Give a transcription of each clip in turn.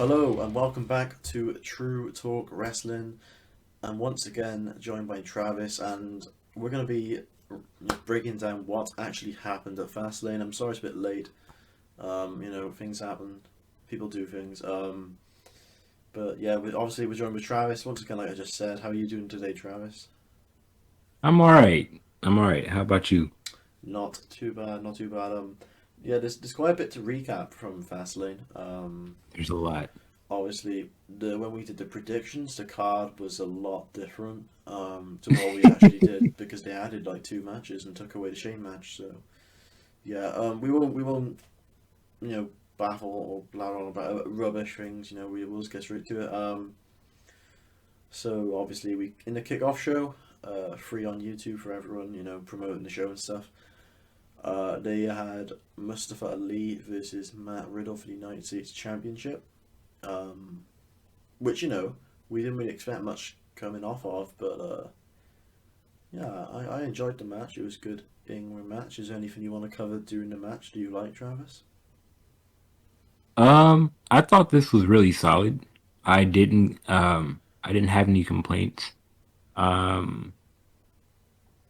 Hello and welcome back to True Talk Wrestling. I'm once again joined by Travis, and we're going to be breaking down what actually happened at Fastlane. I'm sorry it's a bit late. Things happen, people do things. But yeah, we're joined with Travis once again. Like I just said, how are you doing today, Travis? I'm all right. I'm all right. How about you? Not too bad, not too bad. Yeah, there's quite a bit to recap from Fastlane. There's a lot. Obviously, when we did the predictions, the card was a lot different to what we actually did because they added like two matches and took away the Shane match. So yeah, we won't baffle or blather on about rubbish things. We'll just get straight to it. So obviously we in the kickoff show, free on YouTube for everyone. Promoting the show and stuff. They had Mustafa Ali versus Matt Riddle for the United States Championship. Um, which we didn't really expect much coming off of, but yeah, I enjoyed the match. It was good being a match. Is there anything you want to cover during the match? Do you like Travis? I thought this was really solid. I didn't have any complaints. Um,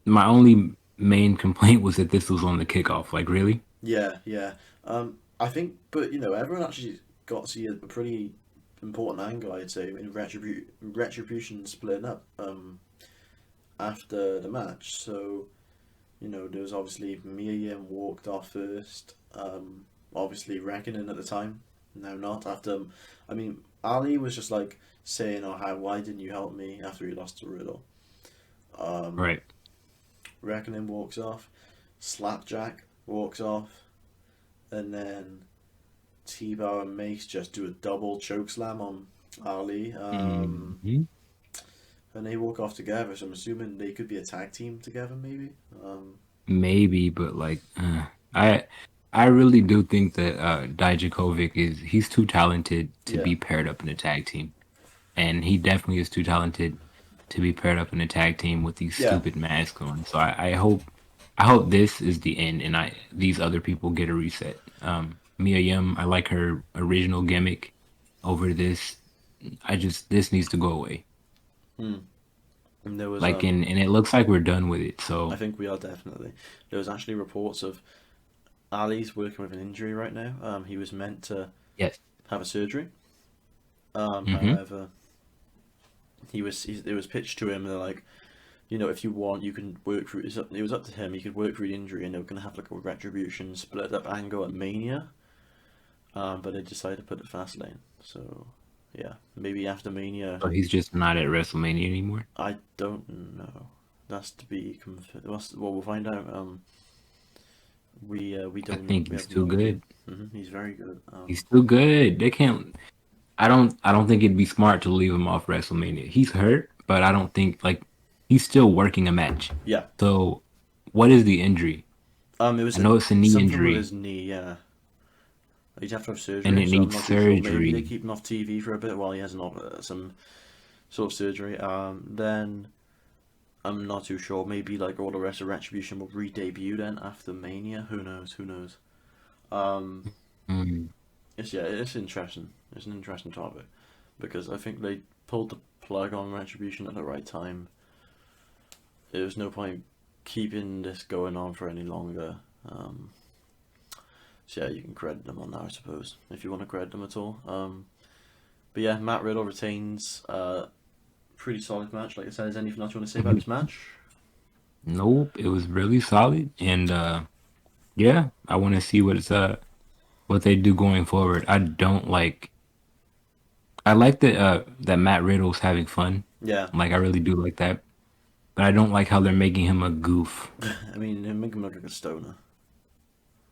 my only main complaint was that this was on the kickoff. Like, really? Yeah, yeah. I think, but everyone actually got to see a pretty important angle, I'd say, in Retribution splitting up after the match. So there was obviously Mia Yim walked off first. Obviously Reckoning at the time. Now not after. I mean, Ali was just like saying, "Oh, why didn't you help me?" After he lost to Riddle. Um, Right. Reckoning walks off. Slapjack walks off, and then T-Bar and Mace just do a double choke slam on Ali. Hmm. And they walk off together. So I'm assuming they could be a tag team together, maybe. Maybe, but I, I really do think that Dijakovic he's too talented to Yeah, be paired up in a tag team, and he definitely is too talented to be paired up in a tag team with these yeah. stupid masks on. So I hope this is the end, and I these other people get a reset. Mia Yim, I like her original gimmick over this. This needs to go away. Hmm. And there was Like, and it looks like we're done with it. I So think we are definitely. There was actually reports of Ali's working with an injury right now. He was meant to yes. have a surgery. Mm-hmm. However, it was pitched to him. They're like, if you want, you can work through. It was up to him. He could work through the injury, and they were gonna have like a retribution split up angle at Mania. But they decided to put it fast lane. So yeah, maybe after Mania, So he's just not at WrestleMania anymore. I don't know. That's to be confirmed. Well, we'll find out. We I don't know. think We he's have too no idea. good. He's very good. He's too good. They can't. I don't think it'd be smart to leave him off WrestleMania. He's hurt, but I don't think like he's still working a match. Yeah. So what is the injury? It I was know it's a knee something with injury his knee. Yeah, he'd have to have and surgery. it So I'm needs not too sure. Maybe they surgery. keep him off TV for a bit while he has some sort of surgery. Then I'm not too sure. Maybe like all the rest of Retribution will re-debut then after Mania. Who knows? Who knows? Um, Mm, it's interesting. It's an interesting topic because I think they pulled the plug on Retribution at the right time. There was no point keeping this going on for any longer. Um, so yeah, you can credit them on that, I suppose, if you want to credit them at all. But yeah, Matt Riddle retains. Pretty solid match. Like I said, is there anything else you want to say about mhm. this match? Nope, it was really solid, and yeah, I want to see what they do going forward. I like that Matt Riddle's having fun. Yeah, Like I really do like that, but I don't like how they're making him a goof. I mean, they make him look like a stoner.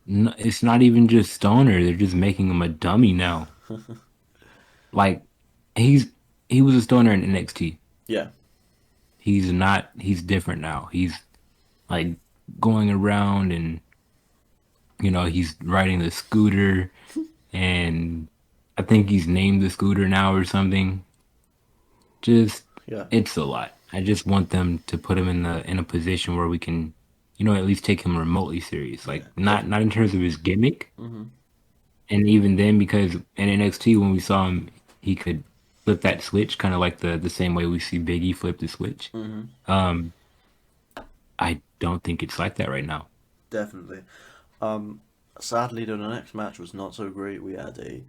No, it's not even just stoner; they're just making him a dummy now. Like he's he was a stoner in NXT. Yeah, He's not. He's different now. He's like going around and he's riding the scooter, and I think he's named the scooter now or something. Just yeah, it's a lot. I just want them to put him in a position where we can, at least take him remotely serious. yeah. Like not in terms of his gimmick, Mm-hmm. And even then, because in NXT when we saw him, he could flip that switch, kind of like the same way we see Big E flip the switch. Hmm. Um, I don't think it's like that right now. Definitely. Um, Sadly, though, the next match was not so great. We had a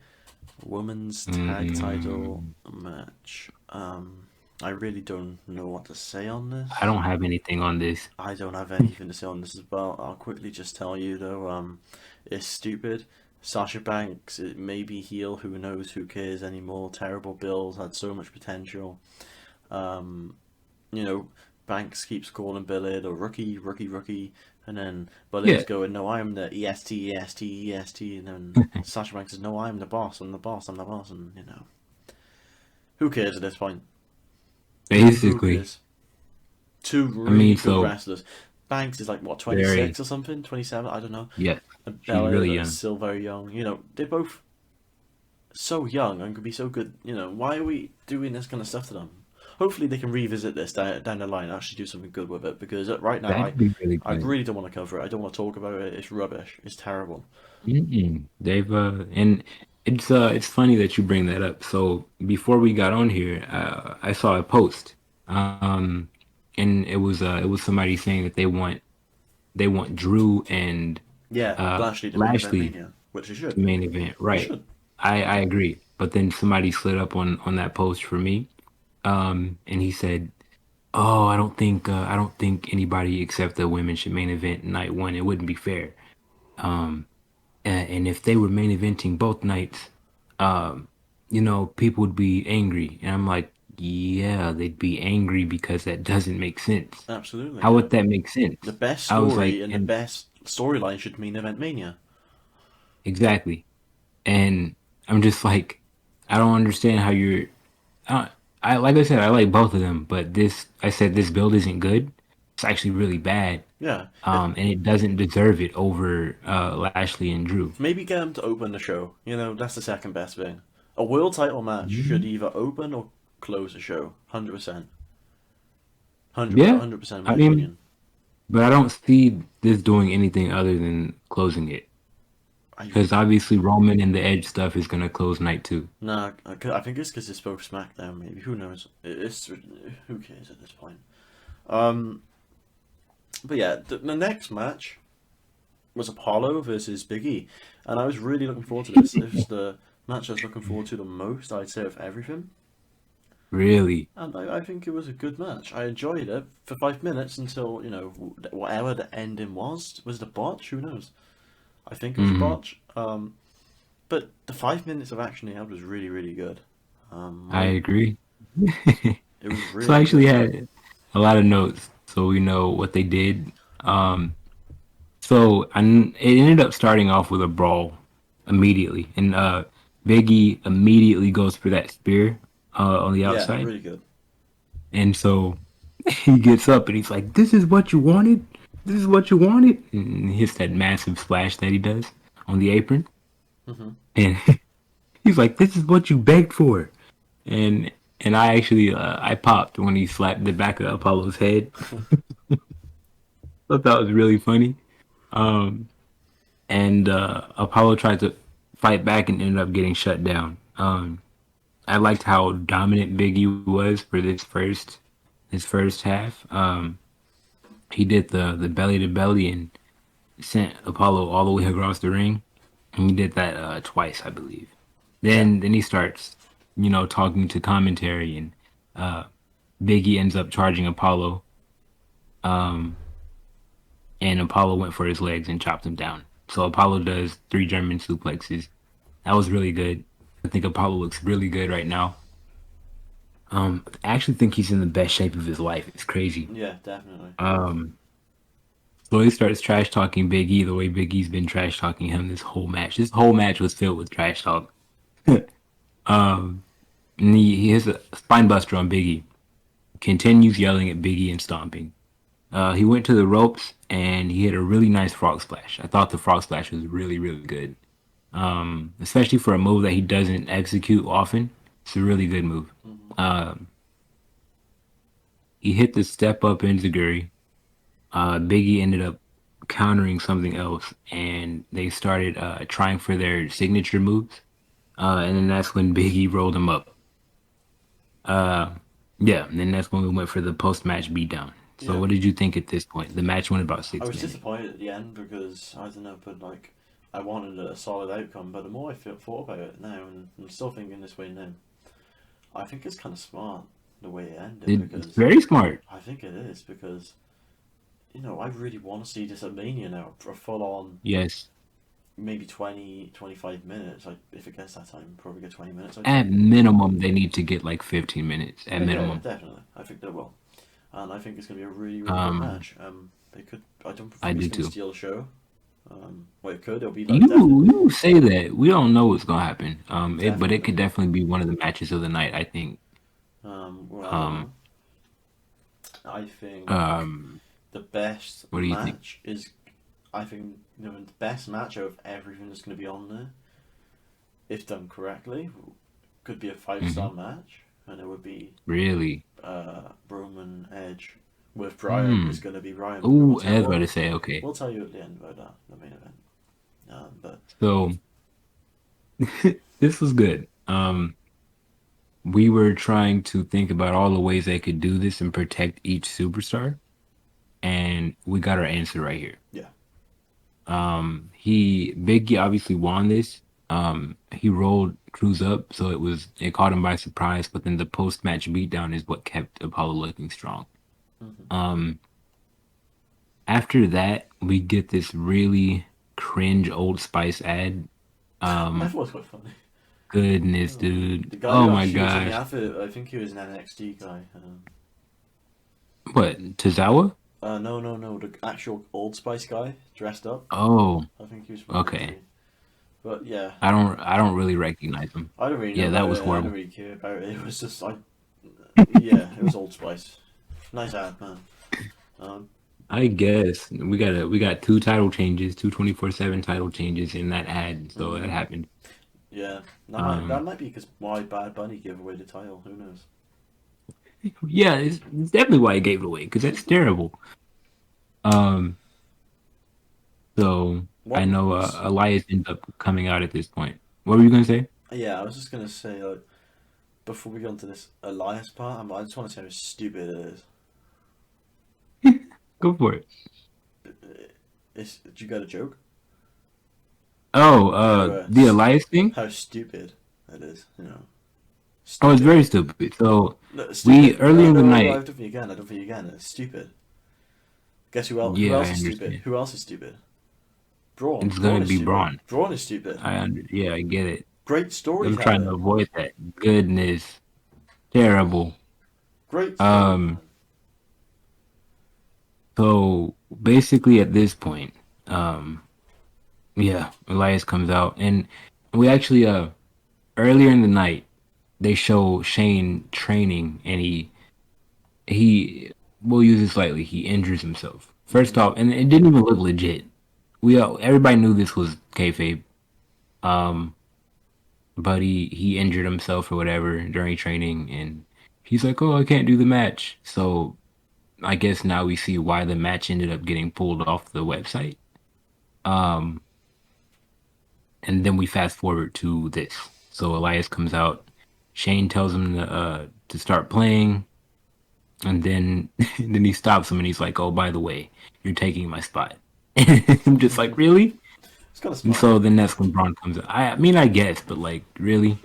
women's tag title Mm, match. I really don't know what to say on I this. don't have anything on this. I don't have anything to say on this as well. I'll quickly just tell you though, it's stupid. Sasha Banks, it may be heel, who knows, who cares anymore. Terrible bills, had so much potential. Um, you know, Banks keeps calling Billard a rookie, rookie, rookie, and then Billard's Yeah, going, no, I'm the EST, EST, EST, and then Sasha Banks says, no, I'm the boss, I'm the boss, I'm the boss, and who cares at this point? Who basically. cares? Two I mean, really good so wrestlers. Banks is like what, very 26 or something, 27, I don't know. yes, And she's Bella really is young. still very young. They're both so young and could be so good. Why are we doing this kind of stuff to them? Hopefully they can revisit this down the line and actually do something good with it, because right now I That'd be really I good. really don't want to cover it. I don't want to talk about it. It's rubbish. It's terrible. Mm-mm. They've and it's funny that you bring that up. So before we got on here, I saw a post, um, and it was somebody saying that they want Drew and Yeah, Lashley to main event Lashley Mania, which they to should. main event. They Right. should. I agree. But then somebody slid up on that post for me, and he said, "Oh, I don't think anybody except the women should main event night one. It wouldn't be fair." Um, and if they were main eventing both nights, um, people would be angry. And I'm like, yeah, they'd be angry because that doesn't make sense. Absolutely, How yeah. would that make The sense? best I was story like, and the and best storyline should mean event Mania. exactly. And I'm just like, I don't understand how you're. Uh, I like I said, I like both of them, but I said this build isn't good. It's actually really bad. Yeah, if And it doesn't deserve it over Lashley and Drew. maybe get them to open the show. That's the second best thing. A world title match should Mhm. either open or close the show. 100%. Yeah, 100% in I my mean, opinion. but I don't see this doing anything other than closing it. I Because obviously Roman and the Edge stuff is gonna close night two. Nah, I think it's because it's both SmackDown. Maybe, who knows? Who cares at this point. Um, but yeah, the next match was Apollo versus Big E, and I was really looking forward to this. This was the match I was looking forward to the most, I'd say, of everything. Really? And I think it was a good match. I enjoyed it for 5 minutes until, whatever the ending was. Was it a botch? Who knows? I think it was a Hmm. botch. But the 5 minutes of action he had was really, really good. I My, agree. it was So I really actually good. had a lot of notes, so we know what they did. It ended up starting off with a brawl immediately, and Biggie immediately goes for that spear on the Yeah, outside, really good. and so he gets up and he's like, "This is what you wanted. This is what you wanted," and he hits that massive splash that he does on the apron, Hmm. and he's like, "This is what you begged for," and and I actually I popped when he slapped the back of Apollo's head. Thought that was really funny. Um, and Apollo tried to fight back and ended up getting shut down. I liked how dominant Biggie was for his first half. He did the belly to belly and sent Apollo all the way across the ring, and he did that twice, I believe. Yeah. Then he starts, talking to commentary, and uh, Biggie ends up charging Apollo, um, and Apollo went for his legs and chopped him down. So Apollo does three German suplexes. That was really good. I think Apollo looks really good right now. I actually think he's in the best shape of his life. It's crazy. Yeah, definitely. Um, so he starts trash talking Big E the way Big E's been trash talking him this whole match. This whole match was filled with trash talk. um, and he has a spine buster on Big E. Continues yelling at Big E and stomping. He went to the ropes and he hit a really nice frog splash. I thought the frog splash was really, really good. Especially for a move that he doesn't execute often. It's a really good move. Hmm. Um, he hit the step up enziguri. Biggie ended up countering something else, and they started trying for their signature moves. And then that's when Big E rolled him up. Uh, yeah, and then that's when we went for the post match beatdown. So, Yeah. what did you think at this point? The match went about I 6 was minutes. disappointed at the end because I don't know, but like I wanted a solid outcome. But the more thought about it now, and I'm still thinking this way now, I think it's kind of smart the way it ended It's because very smart. I think it is because I really want to see this at Mania now, a full on Yes. maybe 20, 25 minutes. Like if it gets that time, probably get 20 minutes. I'd say. At minimum, they need to get like 15 minutes. At Yeah, minimum. definitely. I think they will, and I think it's going to be a really, really good Um, match. They could. I don't I think it's do going to too. steal the show. Well, it could. It'll be like You say that we don't know what's gonna happen. But it definitely. could definitely be one of the matches of the night. I think. Well, Um, I think um, the best what do you think? match is. I think the best match out of everything that's going to be on there, if done correctly, could be a Hmm. five-star match, and it would be Really? Roman Edge with Bryan. Hmm. Is going to be Bryan. But Ooh, I was about to say okay. we'll tell you at the end about that, the main event. But So this was good. We were trying to think about all the ways they could do this and protect each superstar, and we got our answer right here. yeah. Biggie obviously won this. He rolled Cruz up, so it caught him by surprise. But then the post match beatdown is what kept Apollo looking strong. Hmm. Um, After that, we get this really cringe Old Spice ad. That Um, was quite funny. Goodness, Oh. dude. The guy who Oh got my shoots in the gosh. outfit, I think he was an NXT guy. What, Tozawa? No, no, no. The actual Old Spice guy dressed up. Oh, I think he was from okay. NXT. But yeah, I don't really recognize him. I don't really know Yeah, that about was it. I don't horrible. really care about it. It was just yeah, it was Old Spice. Nice ad, man. Um, I guess we got two title changes, two 24/7 title changes in that ad, so that mm, happened. yeah, that Um, might be because why Bad Bunny gave away the title. Who knows? yeah, it's definitely why I gave it away because that's terrible. Um, so I What know was? Elias ends up coming out at this point. What were you gonna say? Yeah, I was just gonna say like before we go into this Elias part, I just want to say how stupid it is. Go for it. Did you get a joke? Oh, How the Elias thing. how stupid it is. Oh, it's Stupid. very stupid. So No, we stupid. earlier No, in the no, no. I night. don't think again. I don't think again. It's stupid. Guess who else? Who Yeah, else I is stupid? understand. Who else is stupid? Braun. It's Braun gonna is be stupid. Braun. Braun is stupid. Yeah, I get it. Great I'm trying to storytelling. avoid that. Goodness, terrible. Great Um, storytelling. so basically at this point, um, yeah, Elias comes out and we actually earlier in the night they show Shane training and he we'll use it slightly, he injures himself. First Mm-hmm. off, and it didn't even look legit. Everybody knew this was kayfabe. Um, but he injured himself or whatever during training and he's like, "Oh, I can't do the match." So I guess now we see why the match ended up getting pulled off the website. Um, and then we fast forward to this. So Elias comes out. Shane tells him to start playing, and then then he stops him and he's like, "Oh, by the way, you're taking my spot." I'm just like, really? It's kind of And smart. so then that's when Braun comes out. I mean, I guess, but like, really?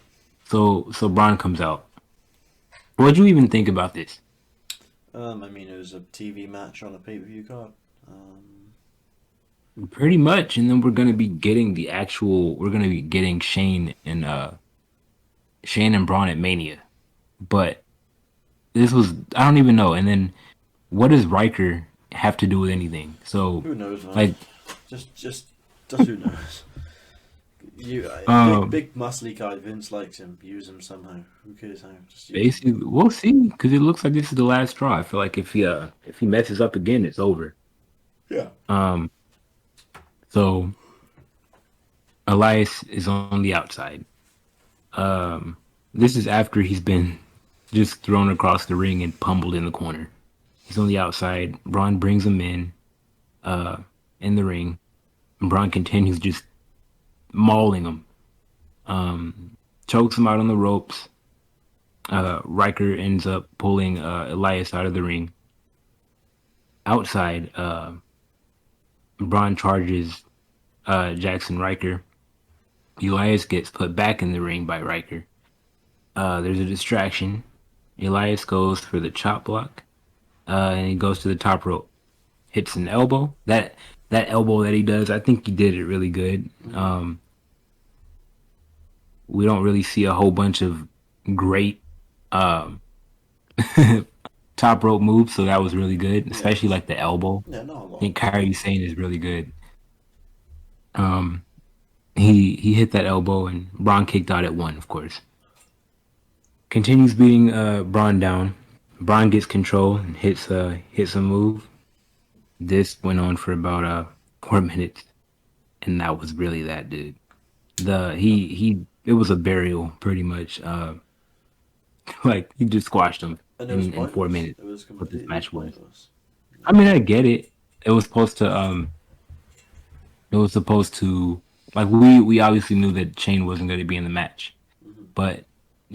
So Braun comes out. What'd you even think about this? I mean, it was a TV match on a pay-per-view card. Um, Pretty much, and then we're gonna be getting Shane and Braun at Mania. But this was I don't even know. And then what does Riker have to do with anything? So who knows, man? like Just who knows? Big, um big muscly guy. Vince likes him. Use him somehow. Who cares how? Just use him. basically we'll see because it looks like this is the last straw. I feel like if he messes up again, it's over. Yeah. Um so Elias is on the outside. Um this is after he's been just thrown across the ring and pummeled in the corner. He's on the outside. Braun brings him in. in the ring. Braun continues just mauling him. Chokes him out on the ropes. Riker ends up pulling Elias out of the ring. Outside, Braun charges Jackson Riker. Elias gets put back in the ring by Riker. There's a distraction. Elias goes for the chop block, and he goes to the top rope. Hits an elbow. That elbow that he does, I think he did it really good. We don't really see a whole bunch of great um, top rope moves, so that was really good, especially like the elbow. Yeah, not a I lot. think Kyrie Sane is really good. Um, he hit that elbow, and Braun kicked out at one, of course. Continues beating Braun down. Braun gets control and hits a move. This went on for about 4 minutes, and that was really that, dude. He it was a burial pretty much. Like he just squashed him And it was in four pointless. minutes. It was What this completely match was. pointless. I mean, I get it. It was supposed to it was supposed to like we obviously knew that Shane wasn't going to be in the match, Mm-hmm. but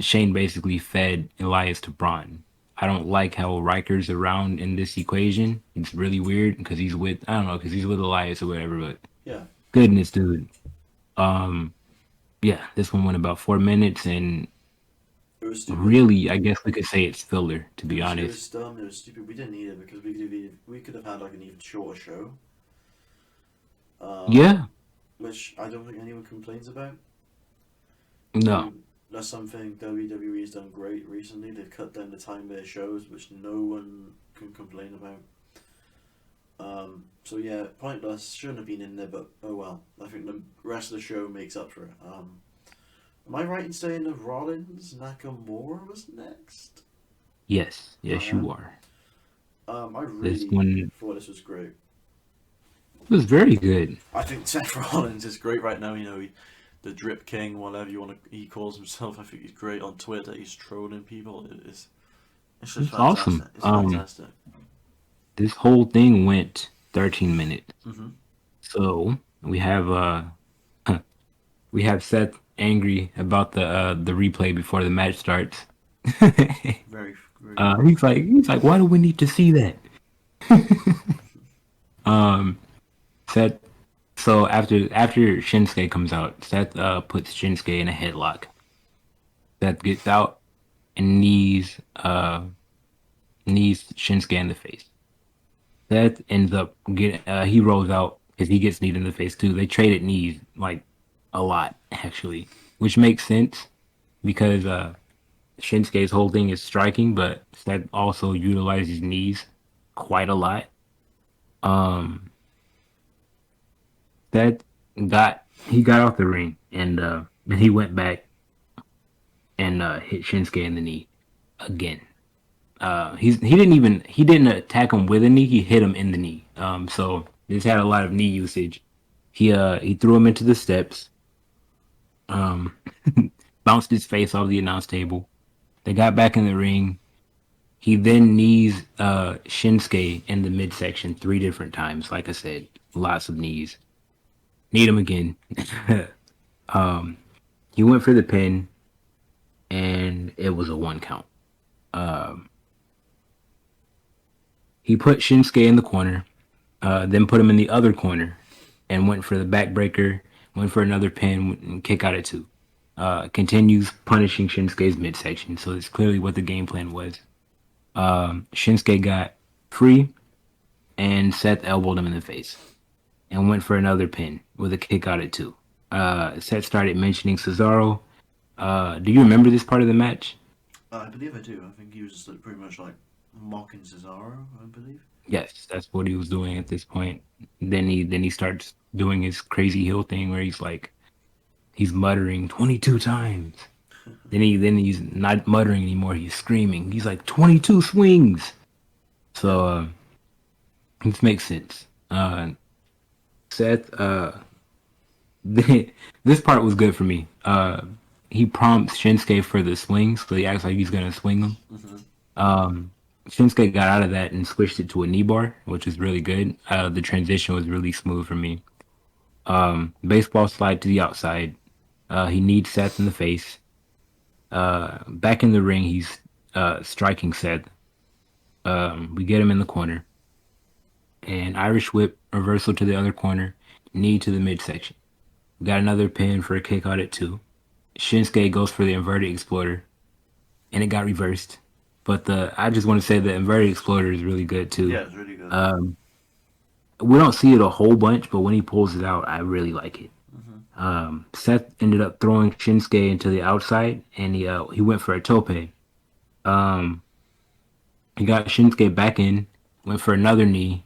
Shane basically fed Elias to Braun. I don't like how Riker's around in this equation. It's really weird because he's with I don't know because he's with Elias or whatever. But Yeah, goodness, dude. Um, yeah, this one went about 4 minutes, and it was stupid. really, I guess we could say it's filler. To be It was honest, dumb. It was stupid. We didn't need it because we could have had like an even shorter show. Um, yeah, which I don't think anyone complains about. I no, mean, that's something WWE's done great recently. They've cut down the time of their shows, which no one can complain about. So yeah, pointless. Shouldn't have been in there, but oh well. I think the rest of the show makes up for it. Am I right in saying that Rollins Nakamura was next? yes, I yes, you am. are. I This really one thought this was great. was very good. I think Seth Rollins is great right now. The Drip King, whatever you want to, he calls himself. I think he's great on Twitter. He's trolling people. It's just It's awesome. fantastic. It's fantastic. This whole thing went 13 minutes. Mm-hmm. So we have Seth angry about the replay before the match starts. Very, very good. He's like, why do we need to see that? Um, Seth. So after Shinsuke comes out, Seth puts Shinsuke in a headlock. Seth gets out and knees Shinsuke in the face. Seth ends up he rolls out because he gets kneed in the face too. They traded knees like a lot actually, which makes sense because Shinsuke's whole thing is striking, but Seth also utilizes knees quite a lot. Um, Seth he got off the ring and then he went back and hit Shinsuke in the knee again. He didn't attack him with a knee. He hit him in the knee. So this had a lot of knee usage. He threw him into the steps. Um, bounced his face off the announce table. They got back in the ring. He then knees Shinsuke in the midsection 3 different times. Like I said, lots of knees. Need him again. um, he went for the pin, and it was a 1 count. Um, he put Shinsuke in the corner, then put him in the other corner, and went for the backbreaker. Went for another pin and kick out at 2. Continues punishing Shinsuke's midsection, so it's clearly what the game plan was. Shinsuke got free, and Seth elbowed him in the face, and went for another pin with a kick out at 2. Seth started mentioning Cesaro. Do you remember this part of the match? I believe I do. I think he was just like, pretty much like mocking Cesaro. I believe. Yes, that's what he was doing at this point. Then he starts doing his crazy heel thing where he's muttering 22 times. Then he's not muttering anymore. He's screaming. He's like 22 swings. Yeah. So this makes sense. Seth, this part was good for me. He prompts Shinsuke for the swings, so he acts like he's gonna swing them. Mm-hmm. Shinsuke got out of that and switched it to a knee bar, which is really good. The transition was really smooth for me. Baseball slide to the outside. He needs Seth in the face. Back in the ring, he's striking Seth. We get him in the corner. And Irish whip, reversal to the other corner, knee to the midsection. We got another pin for a kick out at 2. Shinsuke goes for the inverted exploder, and it got reversed. But I just want to say the inverted exploder is really good too. Yeah, it's really good. Um, we don't see it a whole bunch, but when he pulls it out, I really like it. Hmm. Seth ended up throwing Shinsuke into the outside, and he went for a tope. Um, he got Shinsuke back in, went for another knee,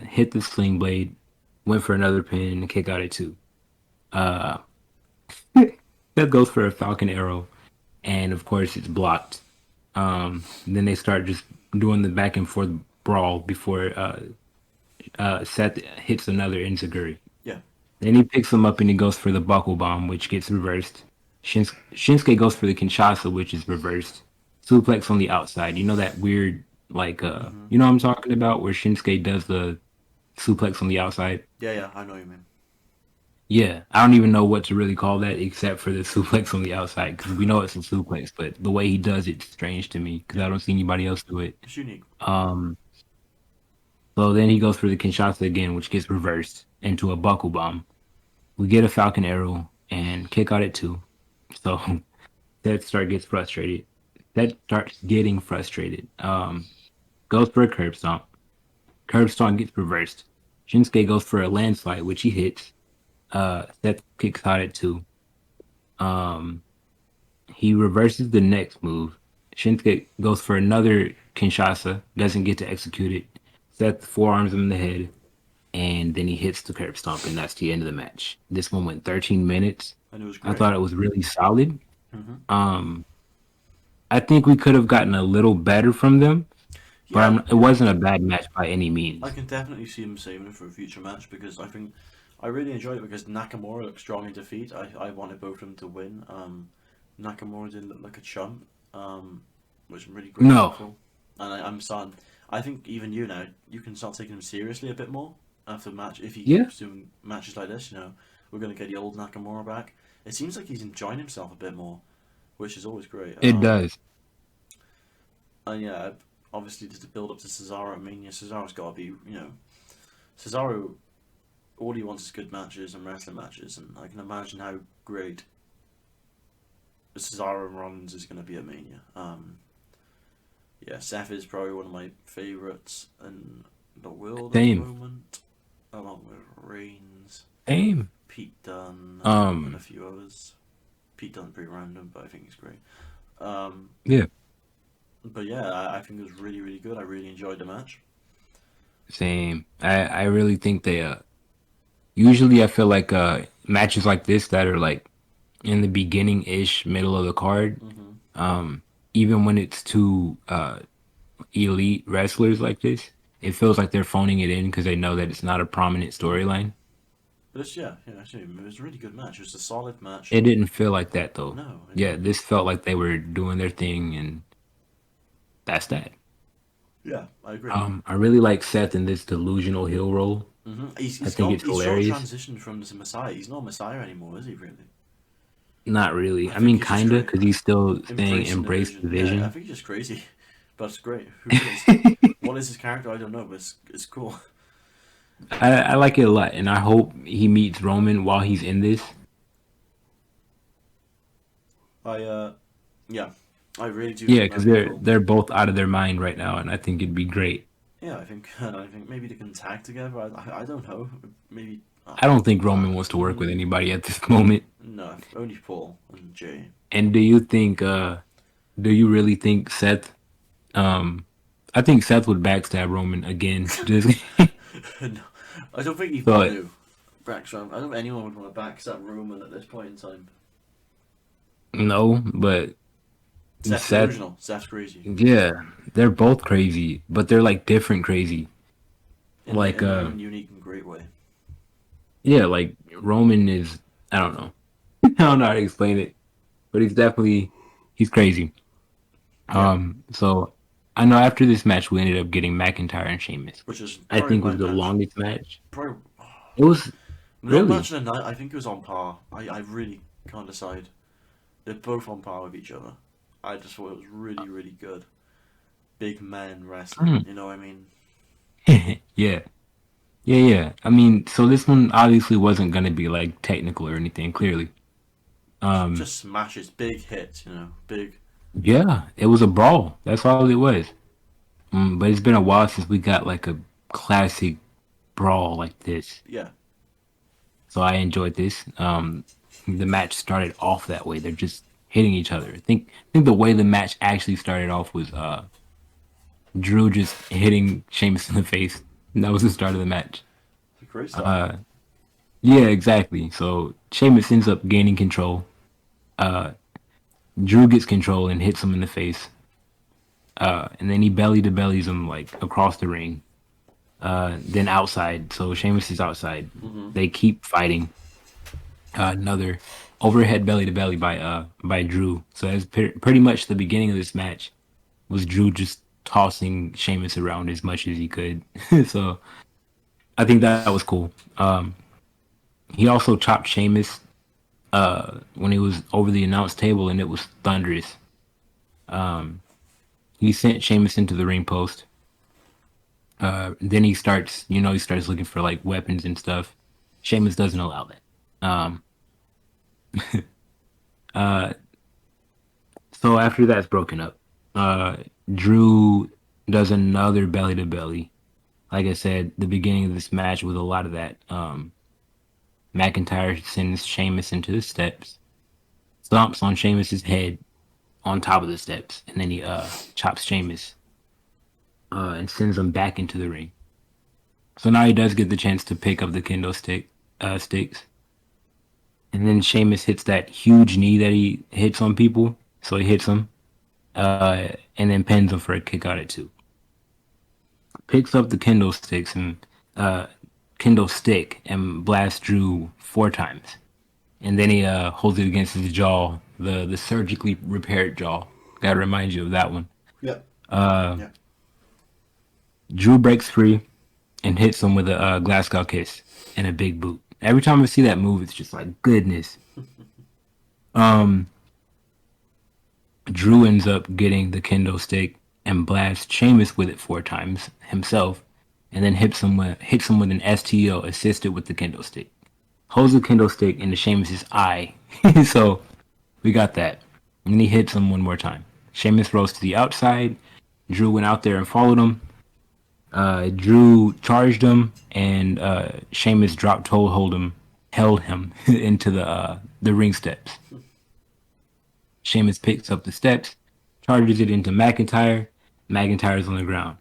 hit the sling blade, went for another pin, and kick out at 2. Uh, Seth goes for a Falcon Arrow, and of course it's blocked. Then they start just doing the back and forth brawl before Seth hits another Enziguri. Yeah. Then he picks him up and he goes for the buckle bomb, which gets reversed. Shinsuke goes for the Kinshasa, which is reversed. Suplex on the outside. You know that weird, like, Hmm. you know what I'm talking about, where Shinsuke does the suplex on the outside. Yeah, yeah, I know what you mean. Yeah, I don't even know what to really call that except for the suplex on the outside because we know it's a suplex, but the way he does it's strange to me because Yeah, I don't see anybody else do it. it's unique. Um, so then he goes for the Kinshasa again, which gets reversed into a buckle bomb. We get a Falcon Arrow and kick out at 2. So gets frustrated. That starts getting frustrated. Goes for a curb stomp. Curb stomp gets reversed. Shinsuke goes for a landslide, which he hits. Seth kicks out at 2. Um, he reverses the next move. Shinsuke goes for another Kinshasa, doesn't get to execute it. Seth forearms him in the head, and then he hits the curb stomp, and that's the end of the match. This one went 13 minutes. And it was I great. thought it was really solid. Hmm. Um, I think we could have gotten a little better from them, but Yeah, it yeah. wasn't a bad match by any I means. can definitely see him saving it for a future match because I think I really enjoyed it because Nakamura looked strong in defeat. I wanted both of them to win. Nakamura didn't look like a chump, which I'm really grateful No, for. And I'm starting. I think even you now, you can start taking him seriously a bit more after the match. If he yeah, keeps doing matches like this, we're going to get the old Nakamura back. It seems like he's enjoying himself a bit more, which is always great. it does. And yeah, obviously just to build up to Cesaro Mania, Cesaro's got to be, Cesaro, all he wants is good matches and wrestling matches, and I can imagine how great Cesaro and Rollins is going to be at Mania. Yeah, Seth is probably one of my favourites in the world at the Same, moment, along with Reigns, same. Pete Dunne, and a Um, few others. Pete Dunne's pretty random, but I think he's great. Um, yeah, but yeah, I think it was really, really good. I really enjoyed the match. same. I really think they usually I feel like matches like this that are like in the beginning ish, middle of the card, Hmm. um, even when it's two elite wrestlers like this, it feels like they're phoning it in because they know that it's not a prominent Hmm. storyline. But it's, yeah, actually, it was a really good match. It was a solid match. It didn't feel like that though. No, it Yeah, didn't. this felt like they were doing their thing, and that's that. Yeah, I agree. I really like Seth in this delusional heel role. I think it's He's sort of hilarious. transitioned from the Messiah. He's not Messiah anymore, is he? Really? Not really. I I think mean, he's just kinda, great. because he's still saying Embracing the embrace vision. the Yeah, I vision. think he's just crazy, but it's great. Who he is? What is his character? I don't know, but it's cool. I like it a lot, and I hope he meets Roman while he's in this. I yeah, I really do Yeah, think because that'd be they're cool. they're both out of their mind right now, and I think it'd be great. Yeah, I think maybe they can tag together. I don't know. Maybe. I don't think Roman wants to work with anybody at this moment. No, only Paul and Jay. And do you really think Seth? Um, I think Seth would backstab Roman again. Just No, I don't think he would so do. Backstab. I don't think anyone would want to backstab Roman at this point in time. no, but Seth's Seth, delusional. Seth's crazy. yeah, they're both crazy, but they're like different crazy. Like In their own unique and great way. yeah, like Roman is I don't know. I don't know how to explain it, but he's crazy. Yeah. So I know after this match we ended up getting McIntyre and Sheamus. which is I probably think my was the match. longest match. Probably It was not really. match of the night. I think it was on par. I really can't decide. They're both on par with each other. I just thought it was really really good. Big men wrestling. Mm. You know what I mean? Yeah. Yeah, yeah. I mean, so this one obviously wasn't gonna be like technical or anything, clearly. Um, Just smashes, big hits. You know, big. yeah, it was a brawl. That's all it was. But it's been a while since we got like a classic brawl like this. Yeah, So I enjoyed this. The match started off that way. They're just hitting each other. I think the way the match actually started off was Drew just hitting Sheamus in the face. And that was the start of the match. it's a great start. Uh, yeah, exactly. So Sheamus ends up gaining control. Uh, Drew gets control and hits him in the face. And then he belly to bellies him like across the ring. Then outside. So Sheamus is outside. Mm-hmm. They keep fighting. Another overhead belly to belly by Drew. So that's pretty much the beginning of this match. Was Drew just tossing Sheamus around as much as he could. So I think that was cool. He also chopped Sheamus when he was over the announce table, and it was thunderous. He sent Sheamus into the ring post. Then he starts looking for like weapons and stuff. Sheamus doesn't allow that. Um, uh, so after that's broken up, Drew does another belly to belly. Like I said, the beginning of this match with a lot of that. McIntyre sends Sheamus into the steps, stomps on Sheamus's head on top of the steps, and then he chops Sheamus and sends him back into the ring. So now he does get the chance to pick up the kendo sticks, and then Sheamus hits that huge knee that he hits on people. So he hits him, and then pins him for a kick out at two. Picks up the uh, kendo stick and blasts Drew 4 times, and then he holds it against his jaw, the surgically repaired jaw. Gotta remind you of that one. Yeah, Uh, yeah. Drew breaks free and hits him with a Glasgow kiss and a big boot. Every time I see that move, it's just like goodness. Um, Drew ends up getting the kendo stick and blasts Sheamus with it 4 times himself, and then hits him with an STO assisted with the kendo stick. Holds the kendo stick into Sheamus's eye, so we got that. And then he hits him one more time. Sheamus rose to the outside. Drew went out there and followed him. Drew charged him, and Sheamus held him into the ring steps. Sheamus picks up the steps, charges it into McIntyre. McIntyre's on the ground.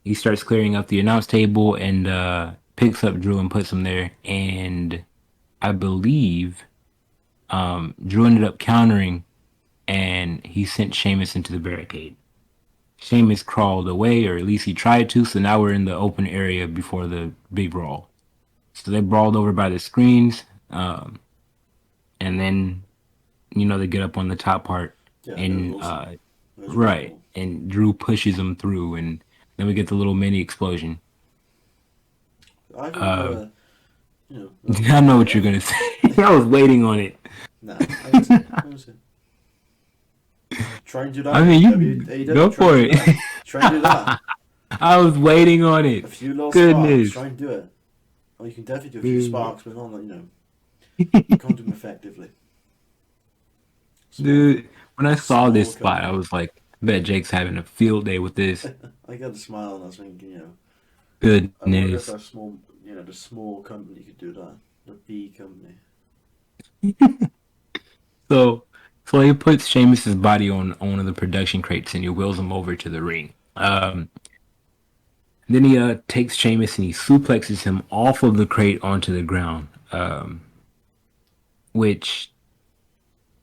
He starts clearing up the announce table and picks up Drew and puts him there. And I believe Drew ended up countering, and he sent Sheamus into the barricade. Sheamus crawled away, or at least he tried to. So now we're in the open area before the big brawl. So they brawled over by the screens, and then they get up on the top part, Yeah, that was and awesome. That was really right, cool. and Drew pushes him through, and then we get the little mini explosion. I think, Uh, I know yeah, what you're gonna say. I was waiting on it. nah, I was it. I was it. Try and do I that. mean, you AEW, go try and for do it. that. Try and do that. I was waiting on A it. few little sparks. Goodness, Try and do it. Or you can definitely do a few dude, sparks, but not like, you can't do them effectively. Small, dude. When I saw this small spot, I company. was like, I bet Jake's having a field day with this. I got a smile and I was thinking, I wonder if Goodness. that small, the small company could do that. The B company. So, so he puts Sheamus's body on one of the production crates and he wheels him over to the ring. Then he takes Sheamus and he suplexes him off of the crate onto the ground. Which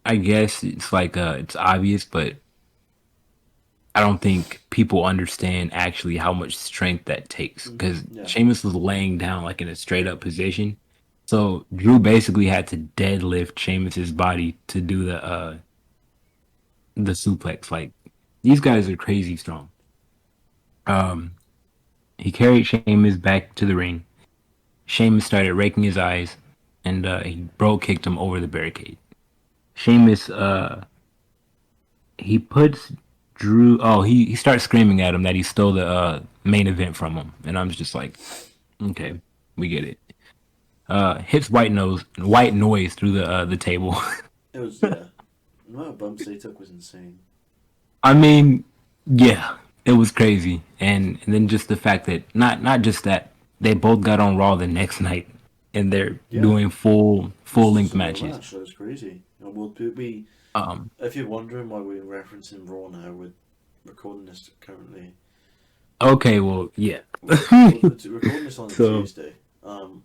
I guess it's like it's obvious, but I don't think people understand actually how much strength that takes because Yeah. Sheamus was laying down like in a straight up position. So Drew basically had to deadlift Sheamus's body to do the suplex. Like these guys are crazy strong. Um, he carried Sheamus back to the ring. Sheamus started raking his eyes, and he bro kicked him over the barricade. Sheamus, he puts Drew. Oh, he starts screaming at him that he stole the main event from him, and I'm just like, okay, we get it. Hits white noise through the table. It was, yeah. The amount of bumps they took was insane. I mean, yeah, it was crazy, and then just the fact that not just that they both got on Raw the next night, and they're Yeah. doing full length Solo matches. match, that was crazy. And if you're wondering why we're referencing Raw now, we're recording this currently. Okay, well, yeah. We're recording this on So- Tuesday.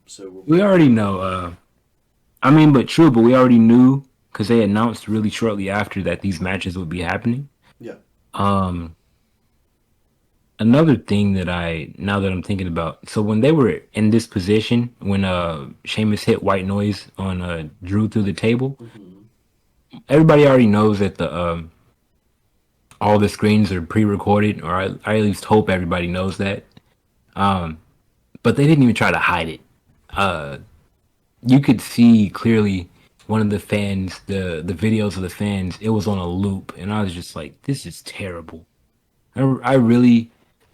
So We already know. But we already knew because they announced really shortly after that these matches would be happening. Yeah. Another thing now that I'm thinking about, so when they were in this position, when Sheamus hit white noise on Drew through the table, everybody already knows that the all the screens are pre-recorded, or I at least hope everybody knows that. But they didn't even try to hide it. You could see clearly one of the fans, the videos of the fans, it was on a loop, and I was just like, this is terrible.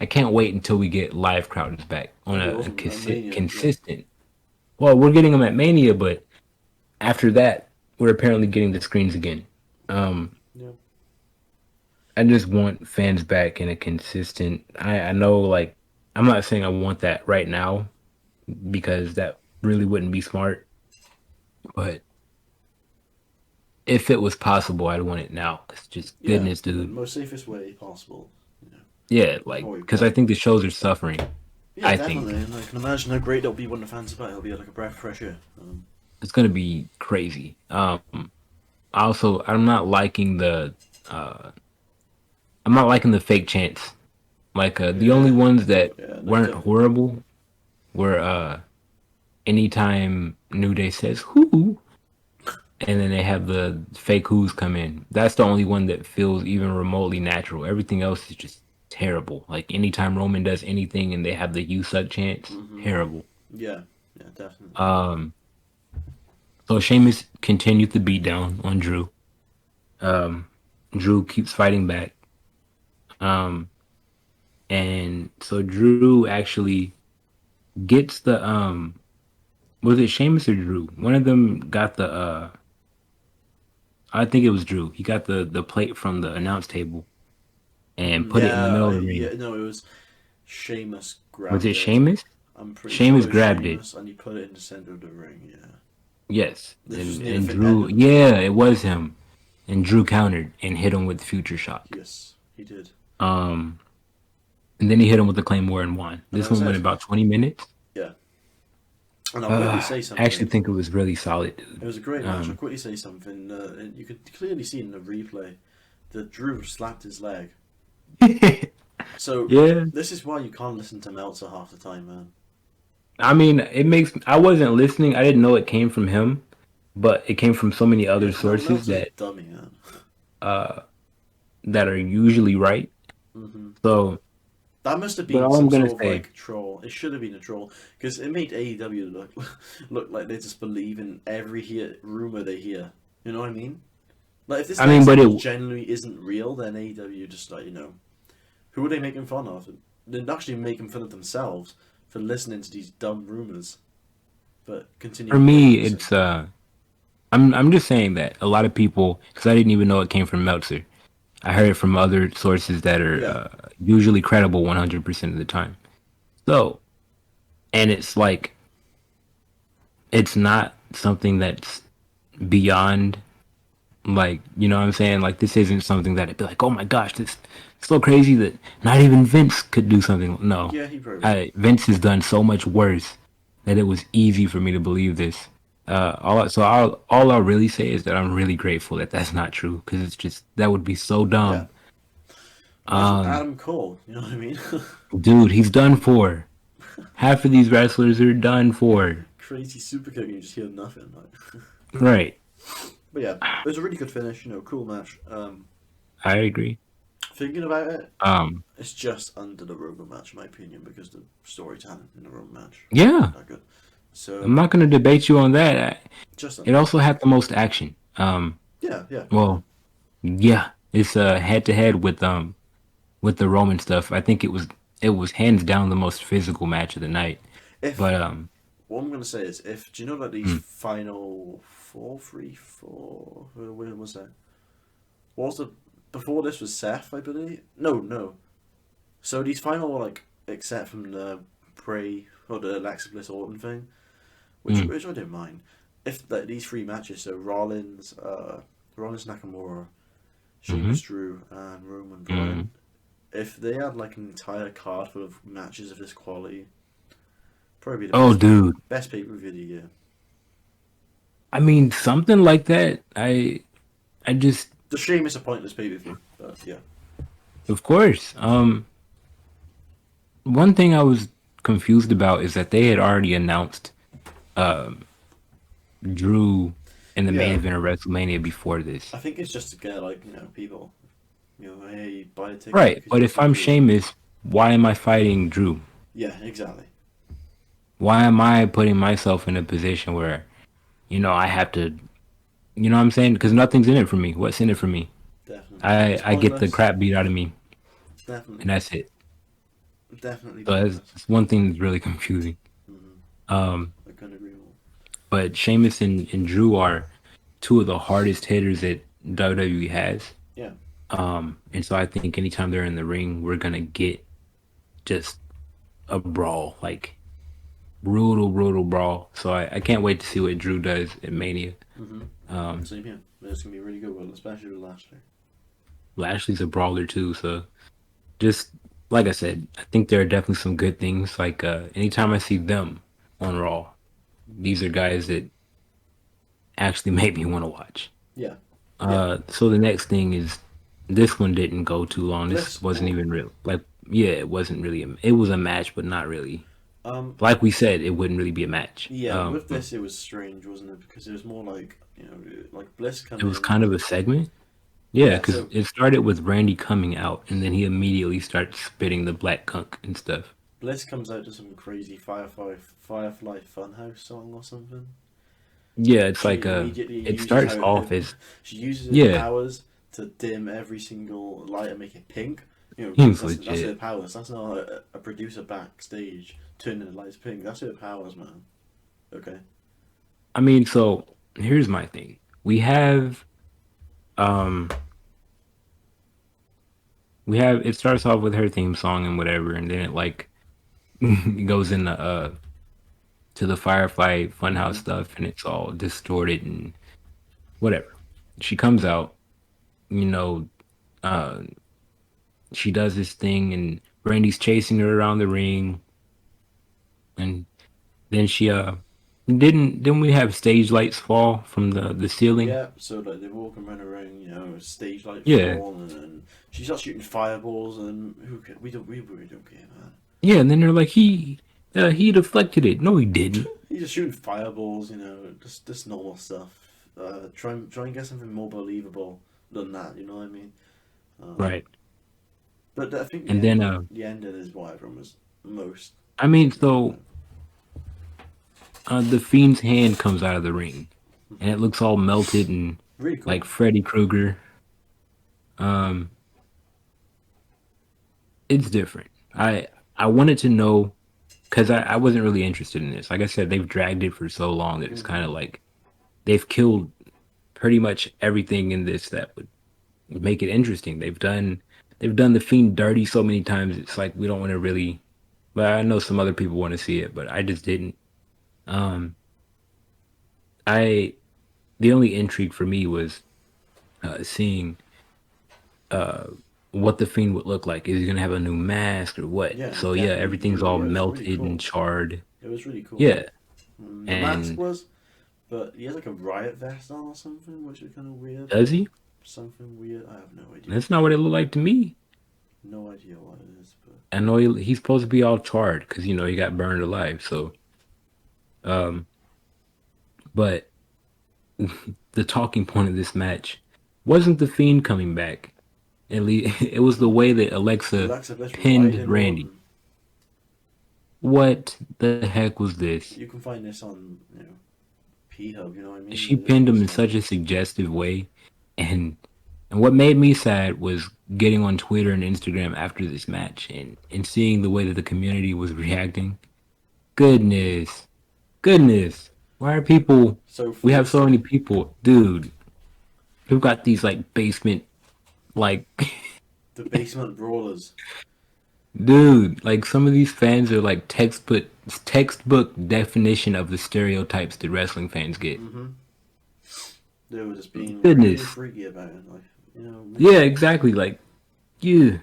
I can't wait until we get live crowds back on It a wasn't at Mania, consistent. Well, we're getting them at Mania, but after that, we're apparently getting the screens again. Yeah. I just want fans back in a consistent. I know, like, I'm not saying I want that right now because that really wouldn't be smart. But if it was possible, I'd want it now. It's just goodness, The dude. most safest way possible. Yeah, like, because I think the shows are suffering. Yeah, I definitely. think And I can imagine how great it'll be when the fans are back. It'll be like a breath of fresh air. it's gonna be crazy. Also, I'm not liking the fake chants. Like the only ones that weren't horrible were anytime New Day says who, and then they have the fake who's come in. That's the only one that feels even remotely natural. Everything else is just terrible. Like anytime Roman does anything and they have the "you suck" chants, terrible. Yeah, definitely. So Sheamus continued the beat down on Drew. Drew keeps fighting back. And so Drew actually gets the was it Sheamus or Drew? One of them got the I think it was Drew. He got the plate from the announce table and put it in the middle of the ring. Yeah, no, it was Sheamus grabbed Was it Sheamus? I'm pretty Sheamus sure grabbed Sheamus, and he put it in the center of the ring. Yeah. Yes, This was near and Finn Drew. Balor. Yeah, it was him, and Drew countered and hit him with Future Shock. Yes, he did. And then he hit him with the Claymore and won. This one went about 20 minutes. Yeah. And I'll quickly say something. I actually think it was really solid, dude. It was a great match. I'll quickly say something. And you could clearly see in the replay that Drew slapped his leg. So Yeah. this is why you can't listen to Meltzer half the time, man. I mean, I wasn't listening. I didn't know it came from him, but it came from so many other sources Meltzer's that a dummy, man. that are usually right. So That must have But been all some I'm gonna sort of say- like troll. It should have been a troll because it made AEW look like they just believe in every rumor they hear. You know what I mean? Like if this genuinely isn't real, then AEW just like who are they making fun of? They're actually making fun of themselves for listening to these dumb rumors. But continue. for me, it's I'm just saying that a lot of people, because I didn't even know it came from Meltzer. I heard it from other sources that are usually credible 100% of the time. So, and it's like, it's not something that's beyond, like, you know what I'm saying? Like, this isn't something that it'd be like, oh my gosh, this it's so crazy that not even Vince could do something. No. Yeah, he probably. Vince has done so much worse that it was easy for me to believe this. All I'll really say is that I'm really grateful that that's not true, because it's just, that would be so dumb. Adam Cole, you know what I mean? Dude, he's done for. Half of these wrestlers are done for. Crazy super kick and you just hear nothing. Like. Right. But yeah, it was a really good finish. Cool match. I agree. Thinking about it, Um, it's just under the Roman match, in my opinion, because the storytelling in the Roman match yeah, wasn't that good. I'm So not gonna debate you on that. just It under. also had the most action. Yeah, yeah, definitely. Well, yeah, it's head to head with the Roman stuff. I think it was hands down the most physical match of the night. If But what I'm gonna say is, if do you know that these mm, final four, three, four? When was that? What was the before this was Seth, I believe. No, no. So these final like, except from the Bray or the Alexa Bliss Orton thing, mm, which I don't mind. If like, these three matches, so Rollins Nakamura, hmm Sheamus Drew, and Roman mm. Bryan, if they had like an entire card full of matches of this quality, probably the Oh, dude. best pay per view of the year. I mean, something like that. I just, The Sheamus a pointless pay per view, but yeah, of course. One thing I was confused about is that they had already announced um Drew in the main yeah. event of WrestleMania before this. I think it's just to get like people, hey, buy a ticket Right, because you but want to if see I'm Drew. Sheamus, why am I fighting Drew? Yeah, exactly. Why am I putting myself in a position where, I have to, you know what I'm saying? Because nothing's in it for me. What's in it for me? Definitely, I it's I get the pointless. crap beat out of me, Definitely, and that's it. definitely So pointless. that's one thing that's really confusing. Mm-hmm. Um, I couldn't agree more. but Sheamus and Drew are two of the hardest hitters that WWE has. Yeah, And so I think anytime they're in the ring, we're gonna get just a brawl, like brutal, brutal brawl. So I can't wait to see what Drew does at Mania. mm-hmm. Um, Same here. It's gonna be really good, well, especially with last year. Lashley's a brawler too, so just like I said, I think there are definitely some good things. Like anytime I see them on Raw, these are guys that actually make me want to watch. Yeah, yeah. So the next thing is this one didn't go too long. This Bliss wasn't even Orton. real. Like, yeah, it wasn't really. It was a match, but not really. Um, Like we said, it wouldn't really be a match. yeah. With this, it was strange, wasn't it? Because it was more like like Bliss It come was in. kind of a segment. Yeah, Yeah. because So it started with Randy coming out, and then he immediately starts spitting the black gunk and stuff. Bliss comes out to some crazy Firefly Funhouse song or something. Yeah, it's She like immediately it uses starts her, off as she uses her yeah, powers to dim every single light and make it pink. Because he's that's her legit. powers. That's not a producer backstage turning the lights pink. That's her powers, man. Okay. I mean, so here's my thing. Um we have it starts off with her theme song and whatever, and then it like it goes into to the Firefly Funhouse Mm-hmm. stuff, and it's all distorted and whatever. She comes out, you know, uh, she does this thing, and Randy's chasing her around the ring, and then she didn't we have stage lights fall from the ceiling? Yeah, so like they're walking around a ring, stage light Yeah, fall, and she starts shooting fireballs, and we really don't care, man. yeah, and then they're like he deflected it. No, he didn't. He's just shooting fireballs, just normal stuff. Try and get something more believable than that. You know what I mean? Um, Right, but I think and then the ending is what everyone was most I mean, happy so with. the fiend's hand comes out of the ring, and it looks all melted and Really like cool. Freddy Krueger. Um, it's different. I wanted to know because I wasn't really interested in this. Like I said, they've dragged it for so long that it's Mm-hmm. kind of like they've killed pretty much everything in this that would make it interesting. They've done the fiend dirty so many times. It's like we don't want to really. But I know some other people want to see it, but I just didn't. Um, I the only intrigue for me was seeing uh what the fiend would look like. Is he gonna have a new mask or what? Yeah, So yeah, definitely. everything's all Yeah, it was really melted and cool. charred. It was really cool. Yeah, The mask and was, but he has like a riot vest on or something, which is kind of weird. does he? Something weird. I have no idea. That's not what it looked like to me. No idea what it is, but I know he's supposed to be all charred because he got burned alive. So, um, but the talking point of this match wasn't the fiend coming back. At least it was the way that Alexa Alexa Bliss right pinned in Randy. Orton. What the heck was this? You can find this on P Hub. You know what I mean? She This pinned him in wasn't such on. a suggestive way, and and what made me sad was getting on Twitter and Instagram after this match and seeing the way that the community was reacting. Goodness, goodness, why are people? So We have so first, many people, dude. We've got these like basement, like, the basement brawlers. dude, like some of these fans are like textbook definition of the stereotypes that wrestling fans get. Mm-hmm. They were just being really Goodness, freaky about it. Like, yeah, exactly. Like, yeah.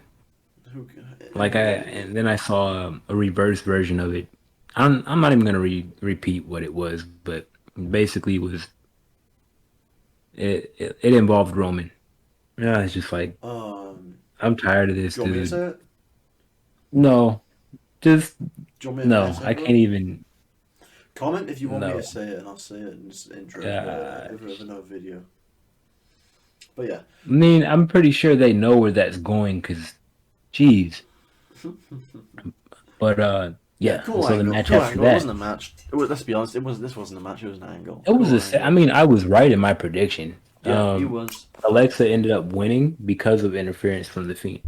who, Like and then I saw a reverse version of it. I'm not even gonna repeat what it was, but basically it involved Roman. Yeah, it's just like um, I'm tired of this, do you want me to dude. say it? No, just Do you want me to no. say I it, can't bro? even. Comment if you want me to No. say it, and I'll say it in this intro God. of another video. But yeah, I mean, I'm pretty sure they know where that's going, cause, geez. But yeah, yeah. cool So the angle, match cool after angle. It that, wasn't a match. Let's be honest, it was. This wasn't a match. It was an angle. it was Cool I angle. mean, I was right in my prediction. Yeah, he was. Alexa ended up winning because of interference from the Fiend.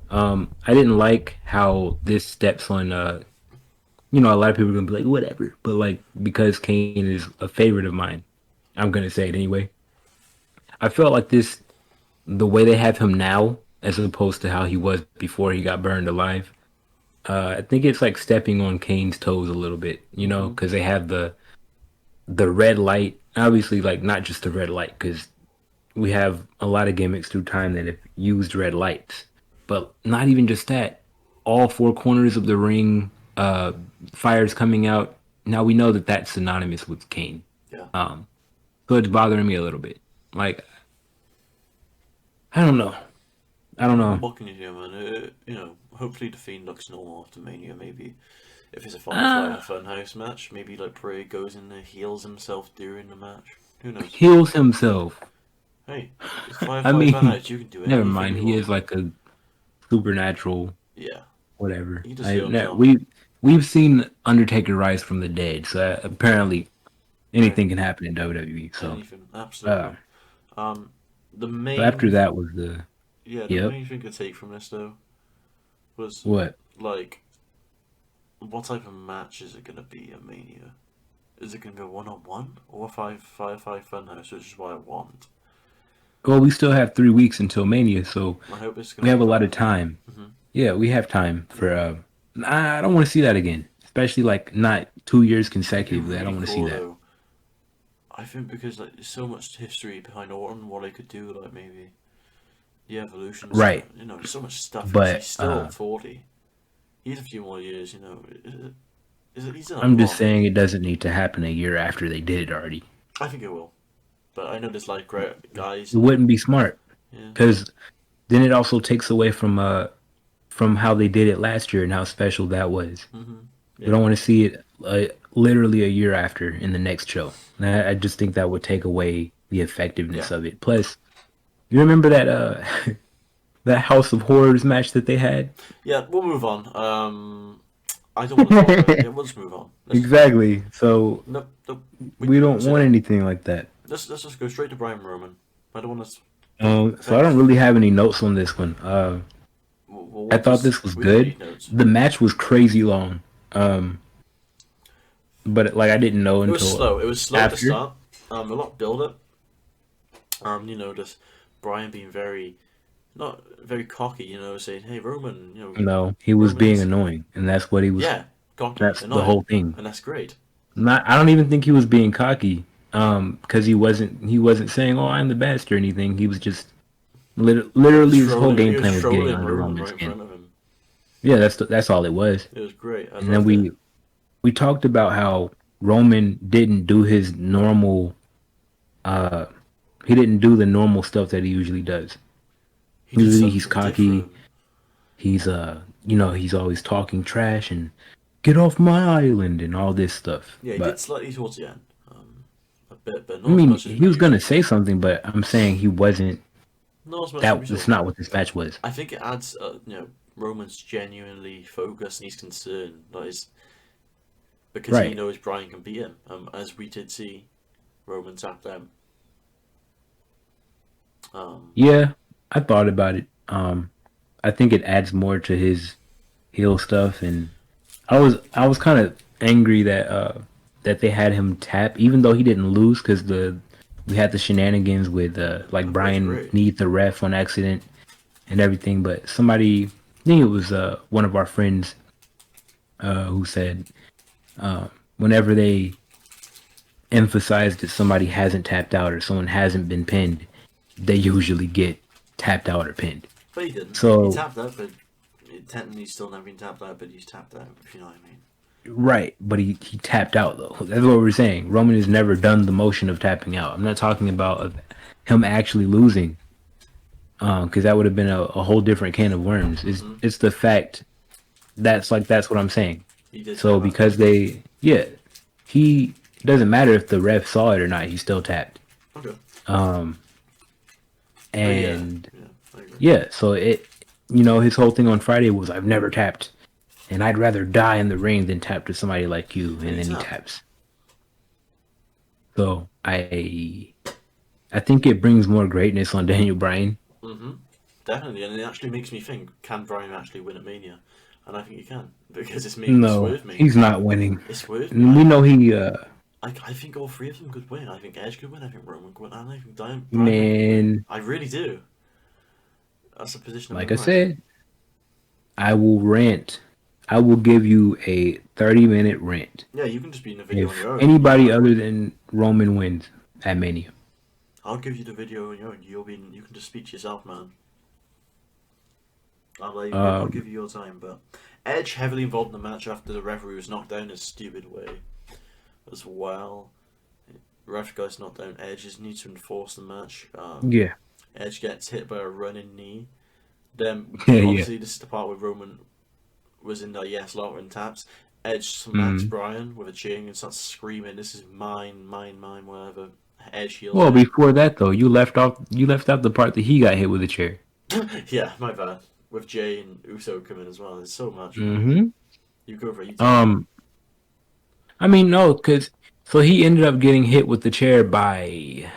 I didn't like how this steps on. A lot of people are gonna be like, whatever, but like because Kane is a favorite of mine, I'm gonna say it anyway. I felt like the way they have him now, as opposed to how he was before he got burned alive. I think it's like stepping on Kane's toes a little bit, Mm-hmm. because they have the red light. Obviously, like not just the red light, because we have a lot of gimmicks through time that have used red lights, but not even just that. All four corners of the ring, fires coming out. Now we know that that's synonymous with Kane. Yeah. So it's bothering me a little bit. Like I don't know. I don't know. What can you do, man? Hopefully the Fiend looks normal after Mania. Maybe if it's a Firefly Uh, Funhouse match, maybe like Bray goes in there, heals himself during the match. Who knows? heals himself. Hey, it's I Firefly mean, Funhouse. You can do never anything mind. you He want. is like a supernatural Yeah, whatever. he just heal himself. We've seen Undertaker rise from the dead, so apparently Right. anything can happen in WWE. So, Anything, uh, absolutely. Um, the so after main, that was the the yep. main thing to take from this though was What? like, what type of match is it gonna be at Mania? Is it gonna go 1-on-1 or 5-5 Funhouse, which is what I want. Well, we still have 3 weeks until Mania, so I hope it's we gonna be have a lot of 5. time. Mm-hmm. Yeah, we have time for. Yeah. I don't want to see that again, especially like not 2 years It'd be consecutively. I don't really want to see cool that. though. I think because like there's so much history behind Orton, what I could do, like maybe the evolution stuff. Right, There's so much stuff because he's but still 40. He's a few more years. He's done a I'm just lot. saying it doesn't need to happen a year after they did it already. I think it will, but I know there's like great guys It and wouldn't be smart yeah, because then it also takes away from how they did it last year and how special that was. We yeah, don't want to see it literally a year after in the next show. I just think that would take away the yeah, effectiveness of it. Plus, you remember that that House of Horrors match that they had? yeah. We'll move on. I don't want to talk about it. Yeah, we'll just move on. Exactly. So Nope, nope. we We won't don't say want that. anything like that. Let's just go straight to Brian Roman. I don't want to. So I don't really have any notes on this one. Well, I what thought does this was we don't good. need notes? The match was crazy long. But like I didn't know It was until slow. It was slow at the after. start. A lot build up. Just Brian being very, not very cocky. Saying, "Hey Roman, No, he was Roman being needs." annoying, and that's what he was. Yeah, cocky, That's the annoying, whole thing. and that's great. Not, I don't even think he was being cocky. Because he wasn't saying, "Oh, I'm the best" or anything. He was just literally his whole He game was plan was getting trolling under Roman Roman's right in skin. front of him. Yeah, that's all it was. It was great. I And then loved it. we talked about how Roman didn't do his normal. Uh, he didn't do the normal stuff that he usually does. He did Usually he's something cocky. different. He's he's always talking trash and get off my island and all this stuff. Yeah, he did But slightly towards the end. A bit, but I not as mean, much as he we was gonna usually say see. something, but I'm saying he wasn't. not as much as we That's saw. not what this match was. I think it adds, Roman's genuinely focused and he's concerned. That is because he Right. knows Brian can beat him. As we did see Roman tap them. Um, Yeah, I thought about it. I think it adds more to his heel stuff, and I was kind of angry that they had him tap, even though he didn't lose, because the we had the shenanigans with like I Brian agree. kneed the ref on accident and everything. But somebody, I think it was one of our friends who said whenever they emphasize that somebody hasn't tapped out or someone hasn't been pinned, they usually get tapped out or pinned. But he didn't. He So tapped out, but technically he's still never been tapped out, but he's tapped out, if you know what I mean. right, but he tapped out though. That's what we're saying. Roman has never done the motion of tapping out. I'm not talking about him actually losing, because that would have been a whole different can of worms. It's the fact that's what I'm saying. He did So tap out. because he it doesn't matter if the ref saw it or not. He still tapped. Okay. Um, and Yeah, I agree. yeah, so his whole thing on Friday was I've never tapped, and I'd rather die in the ring than tap to somebody like you. And then he taps. So I think it brings more greatness on Daniel Bryan. Definitely, and it actually makes me think: can Brian actually win at Mania? And I think he can because it's making No, swerve me. he's not winning. It's swerve And me. we know he I think all three of them could win. I think Edge could win. I think Roman could win. And I think Brian could man, win. I really do. That's the position. like I said, I will rant. I will give you a 30-minute rant Yeah, you can just be in the video on if your own. anybody other than Roman wins at Mania. I'll give you the video on your own. You can just speak to yourself, man. I'll give you your time, but Edge heavily involved in the match after the referee was knocked down in a stupid way as well. Ref guy's knocked down. Edge just needs to enforce the match. Yeah. Edge gets hit by a running knee. Then Yeah. obviously this is the part where Roman was in the yes locker and taps. Edge smacks Brian with a chain and starts screaming, "This is mine, mine, mine," whatever. Edge heals. Well, before that though, you left out the part that he got hit with a chair. Yeah, my bad. With Jay and Uso coming as well. There's so much. Mm-hmm. You go for it. I mean no, because so he ended up getting hit with the chair by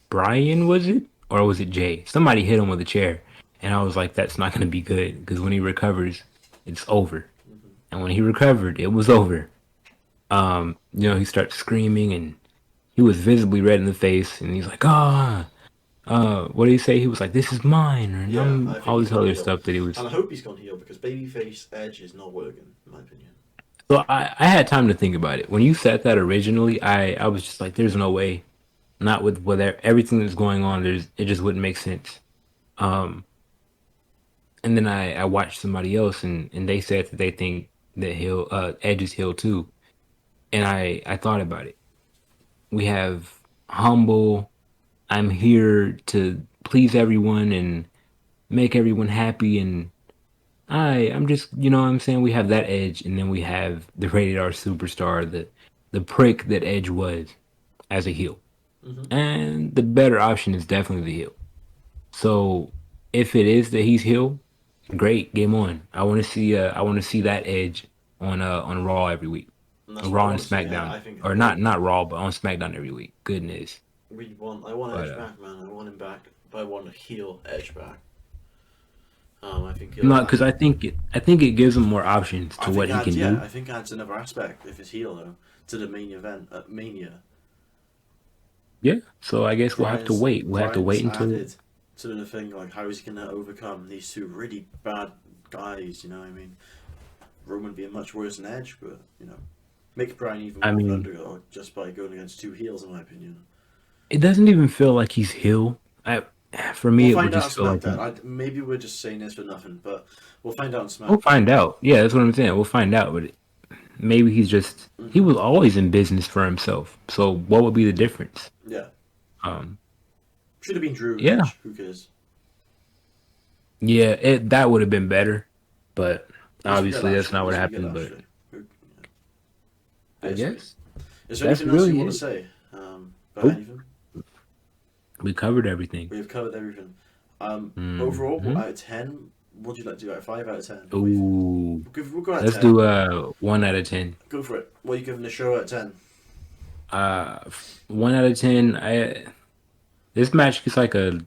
Brian, was it? Or was it Jay? Somebody hit him with a chair. And I was like, that's not going to be good. Because when he recovers, it's over. And when he recovered, it was over. He starts screaming and he was visibly red in the face. And he's like, what did he say? He was like, this is mine. Or all this other stuff that he was. And I hope he's gone heel because babyface Edge is not working, in my opinion. So I had time to think about it. When you said that originally, I was just like, there's no way. Not with everything that's going on, it just wouldn't make sense. And then I watched somebody else and they said that they think that Edge is heel too. And I thought about it. We have humble, I'm here to please everyone and make everyone happy, and I'm just, you know what I'm saying? We have that Edge, and then we have the rated R superstar, the prick that Edge was as a heel. And the better option is definitely the heel. So if it is that he's heel, great, game on. I want to see that Edge on Raw every week, Raw and SmackDown, or not Raw, but on SmackDown every week. Goodness. I want Edge back, man. I want him back, but I want to heel Edge back. I think because I think it gives him more options to what he can do. I think adds another aspect if it's heel though to the main event at Mania. Yeah, so I guess we'll have to wait. We'll have to wait until to the thing like how is he going to overcome these two really bad guys? You know what I mean? Roman being much worse than Edge, but make Brian even more underdog just by going against two heels, in my opinion. It doesn't even feel like he's heel. For me, it would just feel like maybe we're just saying this for nothing, but we'll find out on SmackDown. We'll find out. Yeah, that's what I'm saying. We'll find out, but maybe he's just he was always in business for himself. So what would be the difference? Yeah. Should have been Drew. Yeah. Edge. Who cares? Yeah, that would have been better, but obviously that's not what happened. But I guess is there anything else you want to say? About anything? We covered everything. We have covered everything. Overall, Mm-hmm. out of 10, what would you like to do? Out of 5 out of 10? Ooh, We'll go out of let's 10. do 1 out of 10. Go for it. What are you giving the show out of 10? 1 out of 10. This match is like a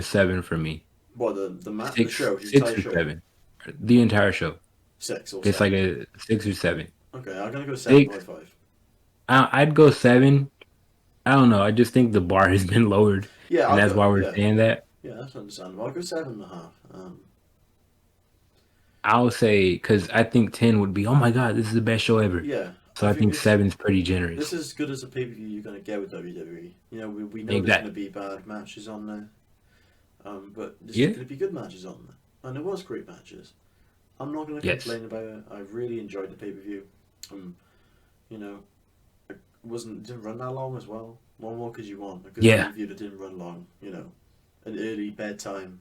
7 for me. What, the Six, show, the six entire or show? 7. The entire show. 6 or It's 7? like a 6 or 7. Okay, I'm gonna go Six. 7.5. I'd go 7. I don't know. I just think the bar has been lowered, Yeah, and I'll that's go. why we're Yeah, saying that. yeah, that's understandable. I'll go 7.5. I'll say because I think 10 would be, oh my god, this is the best show ever. Yeah, So I I think think this 7's pretty generous. is as good as a pay per view you're gonna get with WWE. You know, we know there's gonna Exactly. be bad matches on there, but there's Yeah. gonna be good matches on there, and there was great matches. I'm not gonna Yes. complain about it. I really enjoyed the pay per view. You know, it didn't run that long as well. What more could you want? A good pay Yeah. per view that didn't run long. You know, an early bedtime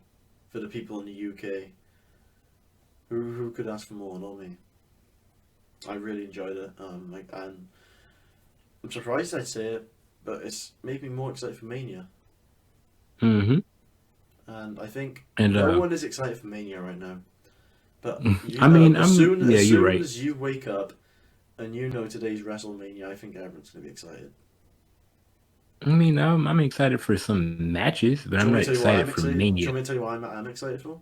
for the people in the UK. Who could ask for more? Not me. I really enjoyed it. And I'm surprised I'd say it, but it's made me more excited for Mania. Mm-hmm. And I think And no one is excited for Mania right now. But you I know, mean, yeah, as you're soon right. as you wake up and you know today's WrestleMania, I think everyone's gonna be excited. I mean, I'm excited for some matches, but Do I'm you want me not to tell you why excited I'm for excited? Do you want Mania. me to tell you why I'm excited for?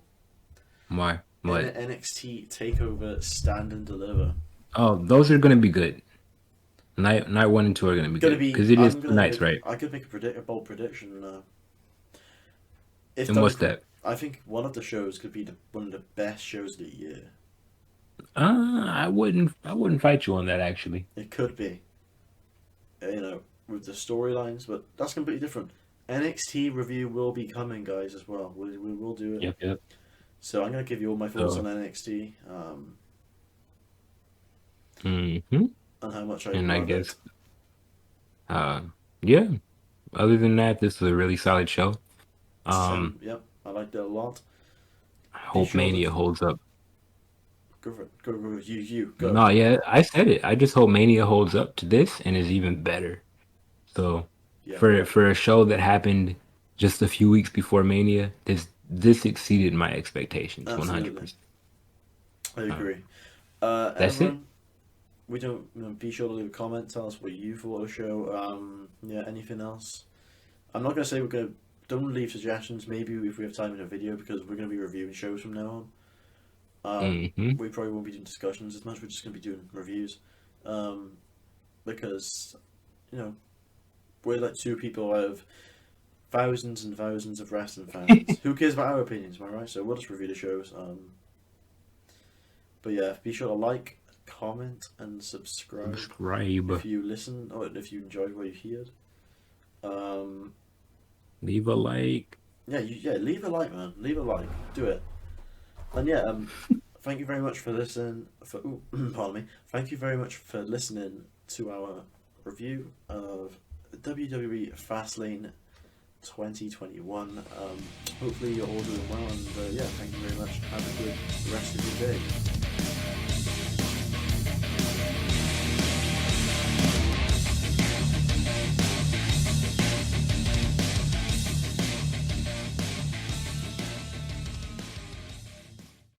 Why? What? NXT Takeover Stand and Deliver. Oh, those are gonna be good. Night 1 and 2 are gonna be Gonna good be. because it is I'm two gonna nights, make. right? I could make a bold prediction. If And done, what's that? I think one of the shows could be one of the best shows of the year. I wouldn't fight you on that actually. It could be, with the storylines, but that's completely different. NXT review will be coming, guys, as well. We will do it. Yep, yep. So I'm gonna give you all my thoughts So, on NXT, hmm and how much I and I love it. guess, uh, yeah. Other than that, this is a really solid show. Um, Yep, I liked it a lot. I Be hope sure to Mania holds up. go for it. Go. You go. No, yeah, I said it. I just hope Mania holds up to this and is even better. So, Yeah, for a show that happened just a few weeks before Mania, this exceeded my expectations, absolutely. 100%. I Uh, agree. that's it. Everyone, we don't. Be sure to leave a comment. Tell us what you thought of the show. Yeah. Anything else? I'm not gonna say we're gonna. Don't leave suggestions. Maybe if we have time in a video, because we're gonna be reviewing shows from now on. Hmm. We probably won't be doing discussions as much. We're just gonna be doing reviews. Because you know we're like two people out of thousands and thousands of wrestling fans. Who cares about our opinions? Am I right? So we'll just review the shows. But yeah, be sure to like, comment, and subscribe Subscribe. if you listen or if you enjoyed what you heard. Leave a like. Yeah, leave a like, man. Leave a like. Do it. And yeah, thank you very much for listening. Pardon me. Thank you very much for listening to our review of WWE Fastlane 2021. Hopefully you're all doing well, and yeah, thank you very much. Have a good rest of your day.